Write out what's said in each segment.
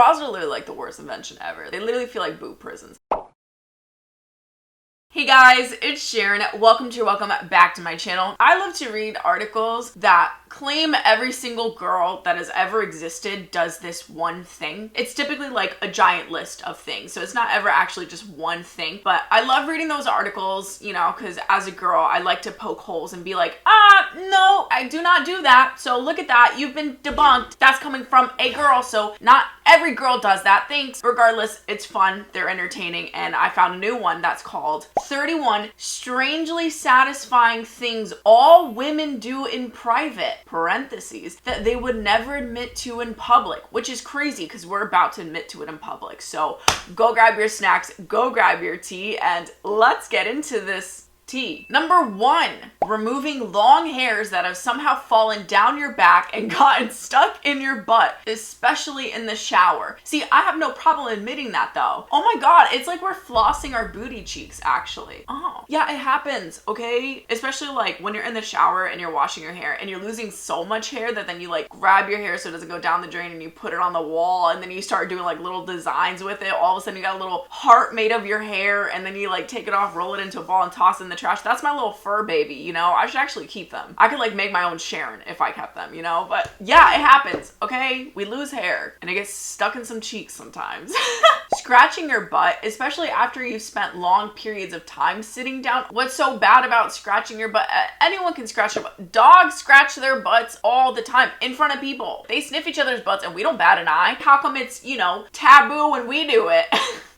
Bras are literally like the worst invention ever. They literally feel like boob prisons. Hey guys, it's Sharon. Welcome back to my channel. I love to read articles that claim every single girl that has ever existed does this one thing. It's typically like a giant list of things, so it's not ever actually just one thing. But I love reading those articles, you know, because as a girl, I like to poke holes and be like, no, I do not do that. So look at that, you've been debunked. That's coming from a girl, so not every girl does that. Thanks. Regardless, it's fun, they're entertaining, and I found a new one that's called 31 Strangely Satisfying Things All Women Do in Private, parentheses, that they would never admit to in public, which is crazy because we're about to admit to it in public. So go grab your snacks, go grab your tea, and let's get into this tea. Number 1, removing long hairs that have somehow fallen down your back and gotten stuck in your butt, especially in the shower. See, I have no problem admitting that though. Oh my god, it's like we're flossing our booty cheeks actually. Oh, yeah, it happens, okay? Especially like when you're in the shower and you're washing your hair and you're losing so much hair that then you like grab your hair so it doesn't go down the drain and you put it on the wall and then you start doing like little designs with it. All of a sudden you got a little heart made of your hair and then you like take it off, roll it into a ball and toss it in the trash. That's my little fur baby, you know? I should actually keep them. I could like make my own Sharon if I kept them, you know? But yeah, it happens, okay? We lose hair and it gets stuck in some cheeks sometimes. Scratching your butt, especially after you've spent long periods of time sitting down. What's so bad about scratching your butt? Anyone can scratch their butt. Dogs scratch their butts all the time in front of people. They sniff each other's butts and we don't bat an eye. How come it's, you know, taboo when we do it?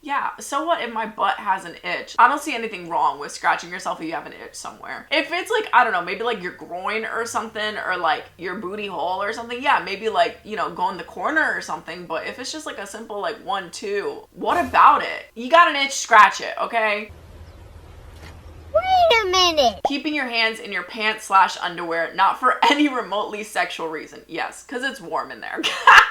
Yeah, so what if my butt has an itch? I don't see anything wrong with scratching yourself if you have an itch somewhere. If it's like, I don't know, maybe like your groin or something, or like your booty hole or something, yeah, maybe like, you know, go in the corner or something. But if it's just like a simple like 1, 2, what about it? You got an itch, scratch it, okay? Wait a minute. Keeping your hands in your pants / underwear, not for any remotely sexual reason. Yes, because it's warm in there.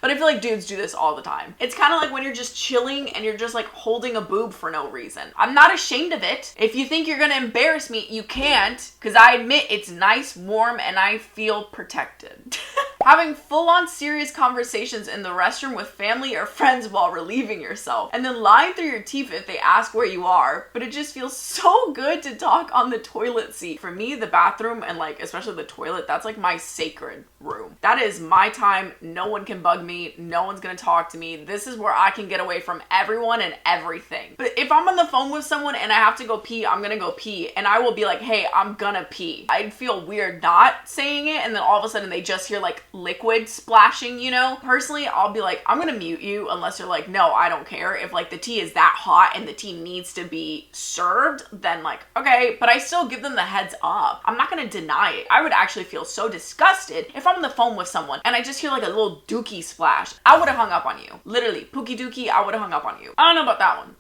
But I feel like dudes do this all the time. It's kind of like when you're just chilling and you're just like holding a boob for no reason. I'm not ashamed of it. If you think you're gonna embarrass me, you can't, because I admit it's nice, warm, and I feel protected. Having full-on serious conversations in the restroom with family or friends while relieving yourself, and then lying through your teeth if they ask where you are, but it just feels so good to talk on the toilet seat. For me, the bathroom and like especially the toilet, that's like my sacred room. That is my time. No one can bug me. No one's gonna talk to me. This is where I can get away from everyone and everything. But if I'm on the phone with someone and I have to go pee, I'm gonna go pee, and I will be like, hey, I'm gonna pee. I'd feel weird not saying it, and then all of a sudden they just hear like liquid splashing, you know? Personally, I'll be like, I'm gonna mute you unless you're like, no, I don't care. If like the tea is that hot and the tea needs to be served, then like, okay, but I still give them the heads up. I'm not gonna deny it. I would actually feel so disgusted if I'm on the phone with someone and I just hear like a little dookie splash. I would have hung up on you. Literally, pookie dookie, I would have hung up on you. I don't know about that one.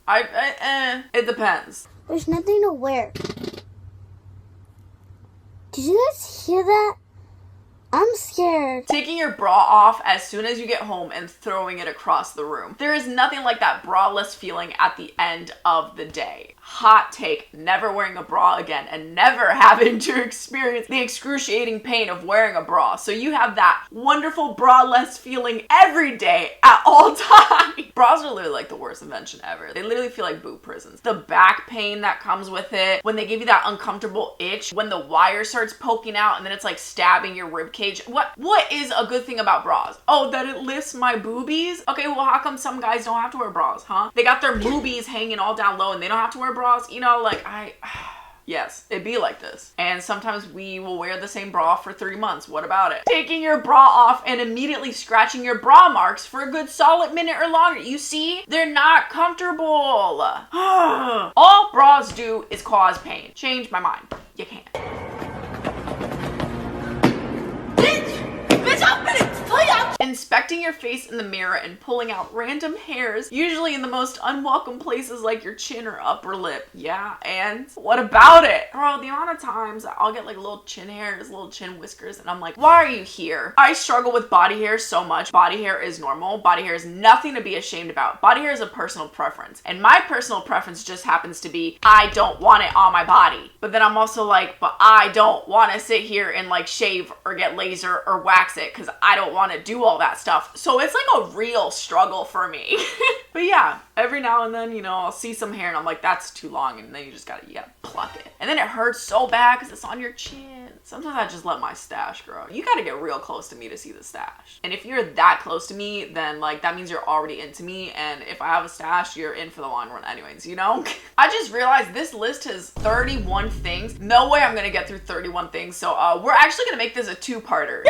It depends. There's nothing to wear. Did you guys hear that? I'm scared. Taking your bra off as soon as you get home and throwing it across the room. There is nothing like that braless feeling at the end of the day. Hot take, never wearing a bra again and never having to experience the excruciating pain of wearing a bra. So you have that wonderful braless feeling every day at all times. Bras are literally like the worst invention ever. They literally feel like boob prisons. The back pain that comes with it, when they give you that uncomfortable itch, when the wire starts poking out and then it's like stabbing your ribcage. What is a good thing about bras? Oh, that it lifts my boobies? Okay, well, how come some guys don't have to wear bras, huh? They got their boobies hanging all down low and they don't have to wear bras? You know, like yes, it'd be like this. And sometimes we will wear the same bra for 3 months. What about it? Taking your bra off and immediately scratching your bra marks for a good solid minute or longer. You see? They're not comfortable. All bras do is cause pain. Change my mind. You can't. Inspecting your face in the mirror and pulling out random hairs, usually in the most unwelcome places like your chin or upper lip. Yeah, and what about it? Bro, the amount of times I'll get like little chin hairs, little chin whiskers, and I'm like, why are you here? I struggle with body hair so much. Body hair is normal. Body hair is nothing to be ashamed about. Body hair is a personal preference. And my personal preference just happens to be, I don't want it on my body. But then I'm also like, but I don't want to sit here and like shave or get laser or wax it because I don't want to do all that stuff. So it's like a real struggle for me. But yeah, every now and then, you know, I'll see some hair and I'm like, that's too long. And then you gotta pluck it. And then it hurts so bad because it's on your chin. Sometimes I just let my stash grow. You gotta get real close to me to see the stash. And if you're that close to me, then like that means you're already into me. And if I have a stash, you're in for the long run anyways, you know? I just realized this list has 31 things. No way I'm gonna get through 31 things. So we're actually gonna make this a two-parter.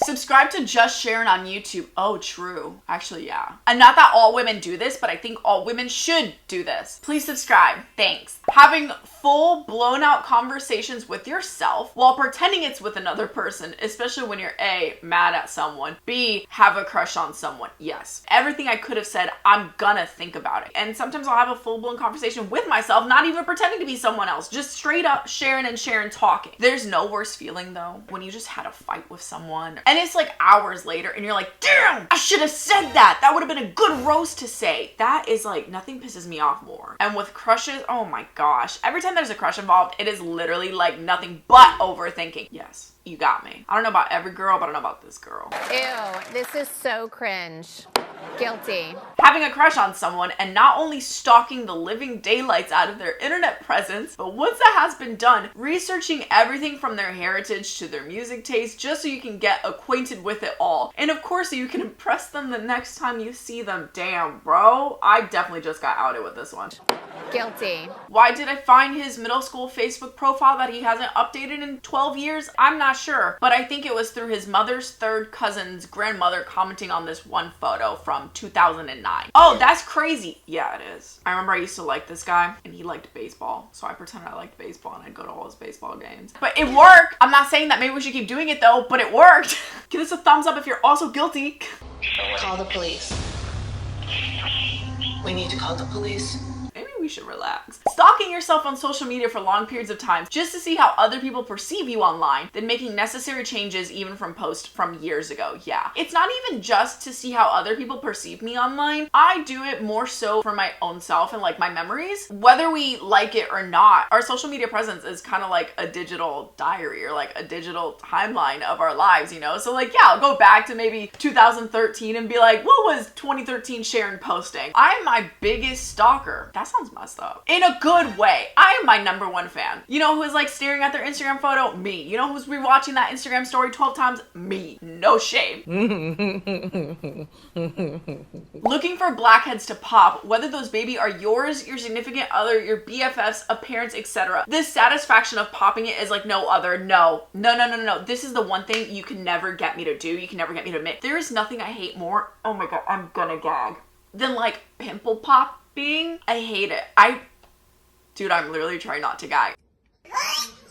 Subscribe to Just Sharon on YouTube. Oh, true. Actually, yeah. And not that all women do this, but I think all women should do this. Please subscribe. Thanks. Having full blown out conversations with yourself while pretending it's with another person, especially when you're A, mad at someone, B, have a crush on someone. Yes. Everything I could have said, I'm gonna think about it. And sometimes I'll have a full blown conversation with myself, not even pretending to be someone else, just straight up Sharon and Sharon talking. There's no worse feeling though when you just had a fight with someone and it's like hours later and you're like, damn, I should have said that. That would have been a good roast to say. That is like, nothing pisses me off more. And with crushes, oh my gosh. Every time there's a crush involved, it is literally like nothing but overthinking. Yes, you got me. I don't know about every girl, but I know about this girl. Ew, this is so cringe. Guilty. Having a crush on someone and not only stalking the living daylights out of their internet presence, but once that has been done, researching everything from their heritage to their music taste just so you can get acquainted with it all. And of course, so you can impress them the next time you see them. Damn, bro. I definitely just got outed with this one. Guilty. Why did I find his middle school Facebook profile that he hasn't updated in 12 years? I'm not sure, but I think it was through his mother's third cousin's grandmother commenting on this one photo from 2009. Oh, that's crazy. Yeah, it is. I remember I used to like this guy and he liked baseball. So I pretended I liked baseball and I'd go to all his baseball games. But it worked. I'm not saying that maybe we should keep doing it though, but it worked. Give us a thumbs up if you're also guilty. Call the police. We need to call the police. Maybe we should relax. Stalking yourself on social media for long periods of time just to see how other people perceive you online, then making necessary changes even from posts from years ago. Yeah. It's not even just to see how other people perceive me online. I do it more so for my own self and like my memories. Whether we like it or not, our social media presence is kind of like a digital diary or like a digital timeline of our lives, you know? So like, yeah, I'll go back to maybe 2013 and be like, what was 2013 Sharon posting? I'm my biggest stalker. That sounds messed up. In a good way. I am my #1 fan. You know who's like staring at their Instagram photo? Me. You know who's rewatching that Instagram story 12 times? Me. No shame. Looking for blackheads to pop, whether those baby are yours, your significant other, your BFFs, a parents, etc. This satisfaction of popping it is like no other. No. This is the one thing you can never get me to do. You can never get me to admit. There is nothing I hate more. Oh my god, I'm gonna gag. Than like pimple pop. I hate it. Dude, I'm literally trying not to gag.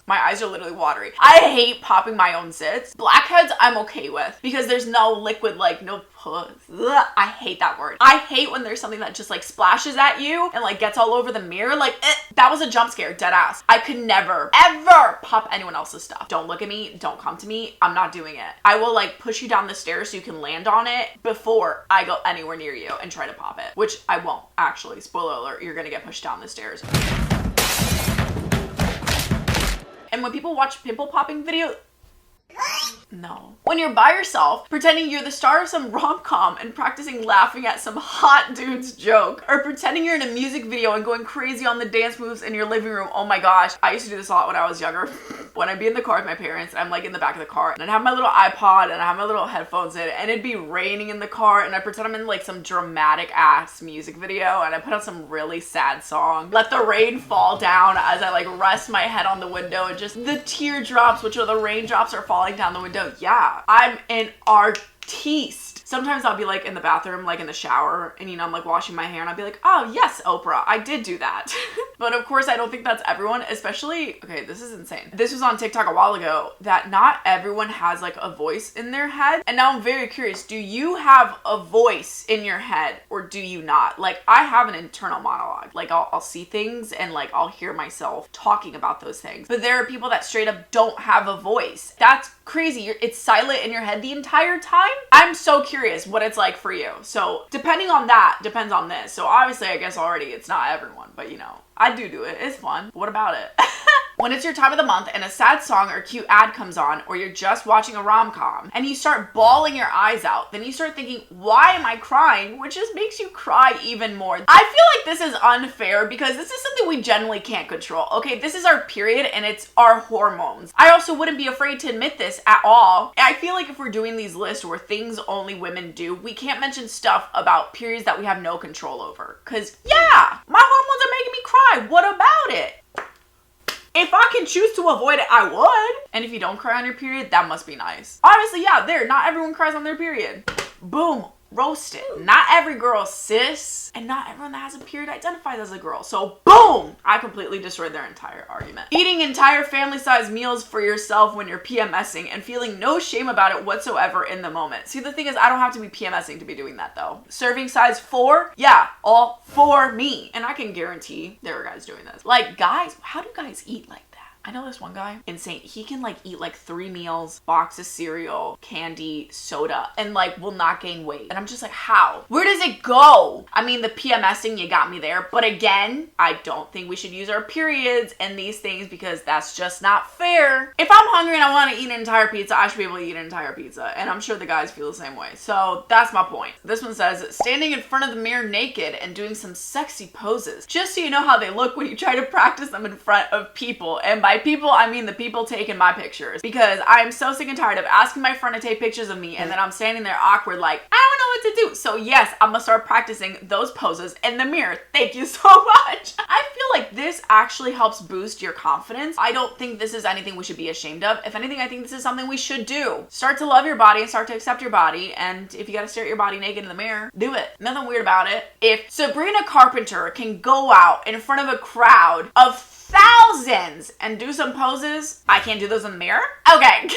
My eyes are literally watery. I hate popping my own zits. Blackheads, I'm okay with because there's no liquid, like no pus. Ugh, I hate that word. I hate when there's something that just like splashes at you and like gets all over the mirror. Like, that was a jump scare, dead ass. I could never, ever pop anyone else's stuff. Don't look at me. Don't come to me. I'm not doing it. I will like push you down the stairs so you can land on it before I go anywhere near you and try to pop it, which I won't actually. Spoiler alert, you're gonna get pushed down the stairs. And when people watch pimple popping videos, no. When you're by yourself, pretending you're the star of some rom-com and practicing laughing at some hot dude's joke, or pretending you're in a music video and going crazy on the dance moves in your living room. Oh my gosh. I used to do this a lot when I was younger. When I'd be in the car with my parents and I'm like in the back of the car and I'd have my little iPod and I have my little headphones in and it'd be raining in the car and I pretend I'm in like some dramatic ass music video and I put on some really sad song. Let the rain fall down as I like rest my head on the window and just the teardrops, which are the raindrops, are falling down the window. Yeah, I'm an artiste. Sometimes I'll be like in the bathroom, like in the shower, and you know, I'm like washing my hair and I'll be like, oh yes, Oprah, I did do that. But of course I don't think that's everyone, especially, okay, this is insane. This was on TikTok a while ago, that not everyone has like a voice in their head. And now I'm very curious, do you have a voice in your head or do you not? Like I have an internal monologue. Like I'll see things and like I'll hear myself talking about those things. But there are people that straight up don't have a voice. That's crazy. It's silent in your head the entire time. I'm so curious what it's like for you. So depending on that, depends on this. So obviously I guess already it's not everyone, but you know, I do it. It's fun. What about it? When it's your time of the month and a sad song or cute ad comes on, or you're just watching a rom-com and you start bawling your eyes out, then you start thinking, why am I crying? Which just makes you cry even more. I feel like this is unfair because this is something we generally can't control. Okay, this is our period and it's our hormones. I also wouldn't be afraid to admit this at all. I feel like if we're doing these lists where things only women do, we can't mention stuff about periods that we have no control over. Cause yeah, my hormones are making me cry. What about it? If I can choose to avoid it, I would. And if you don't cry on your period, that must be nice. Honestly, yeah, not everyone cries on their period. Boom. Roasted. Not every girl is cis, and not everyone that has a period identifies as a girl. So boom! I completely destroyed their entire argument. Eating entire family-sized meals for yourself when you're PMSing and feeling no shame about it whatsoever in the moment. See, the thing is, I don't have to be PMSing to be doing that though. Serving size 4? Yeah, all for me. And I can guarantee there are guys doing this. Like, guys, how do guys eat like that? I know this one guy, insane. He can like eat like 3 meals, box of cereal, candy, soda, and like will not gain weight. And I'm just like, how? Where does it go? I mean, the PMSing, you got me there. But again, I don't think we should use our periods and these things because that's just not fair. If I'm hungry and I want to eat an entire pizza, I should be able to eat an entire pizza. And I'm sure the guys feel the same way. So that's my point. This one says, standing in front of the mirror naked and doing some sexy poses. Just so you know how they look when you try to practice them in front of people. And by people, I mean the people taking my pictures, because I'm so sick and tired of asking my friend to take pictures of me and then I'm standing there awkward like, I don't know what to do. So yes, I'm gonna start practicing those poses in the mirror. Thank you so much. I feel like this actually helps boost your confidence. I don't think this is anything we should be ashamed of. If anything, I think this is something we should do. Start to love your body and start to accept your body, and if you gotta stare at your body naked in the mirror, do it. Nothing weird about it. If Sabrina Carpenter can go out in front of a crowd of thousands and do some poses, I can't do those in the mirror? Okay.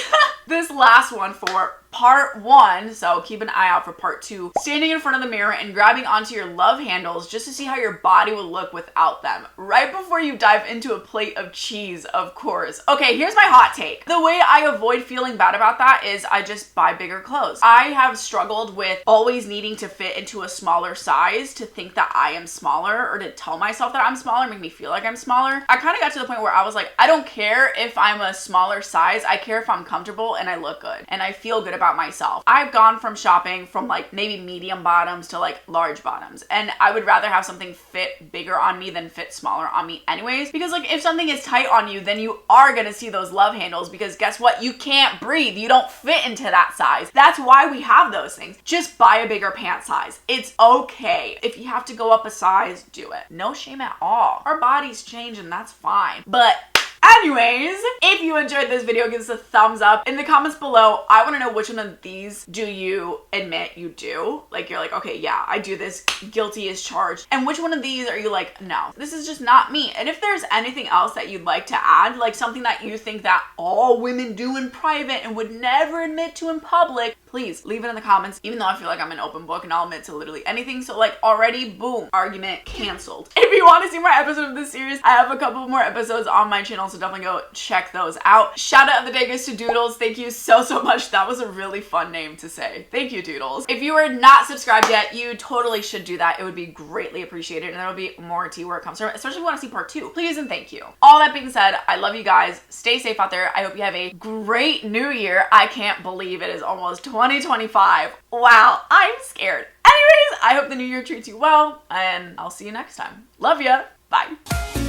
This last one for part 1, so keep an eye out for part 2. Standing in front of the mirror and grabbing onto your love handles just to see how your body will look without them. Right before you dive into a plate of cheese, of course. Okay, here's my hot take. The way I avoid feeling bad about that is I just buy bigger clothes. I have struggled with always needing to fit into a smaller size to think that I am smaller, or to tell myself that I'm smaller, make me feel like I'm smaller. I kind of got to the point where I was like, I don't care if I'm a smaller size. I care if I'm comfortable and I look good and I feel good about myself. I've gone from shopping from like maybe medium bottoms to like large bottoms, and I would rather have something fit bigger on me than fit smaller on me anyways, because like if something is tight on you, then you are gonna see those love handles, because guess what? You can't breathe. You don't fit into that size. That's why we have those things. Just buy a bigger pant size. It's okay. If you have to go up a size, do it. No shame at all. Our bodies change and that's fine. But anyways, if you enjoyed this video, give us a thumbs up. In the comments below, I want to know which one of these do you admit you do? Like, you're like, okay, yeah, I do this. Guilty as charged. And which one of these are you like, no, this is just not me? And if there's anything else that you'd like to add, like something that you think that all women do in private and would never admit to in public, please leave it in the comments. Even though I feel like I'm an open book and I'll admit to literally anything. So like already, boom, argument canceled. If you want to see more episodes of this series, I have a couple more episodes on my channel, so definitely go check those out. Shout out of the day goes to Doodles. Thank you so much. That was a really fun name to say. Thank you, Doodles. If you are not subscribed yet, you totally should do that. It would be greatly appreciated, and there will be more tea where it comes from, especially if you want to see part 2. Please and thank you. All that being said, I love you guys. Stay safe out there. I hope you have a great new year. I can't believe it is almost 2025. Wow, I'm scared. Anyways, I hope the new year treats you well, and I'll see you next time. Love ya. Bye.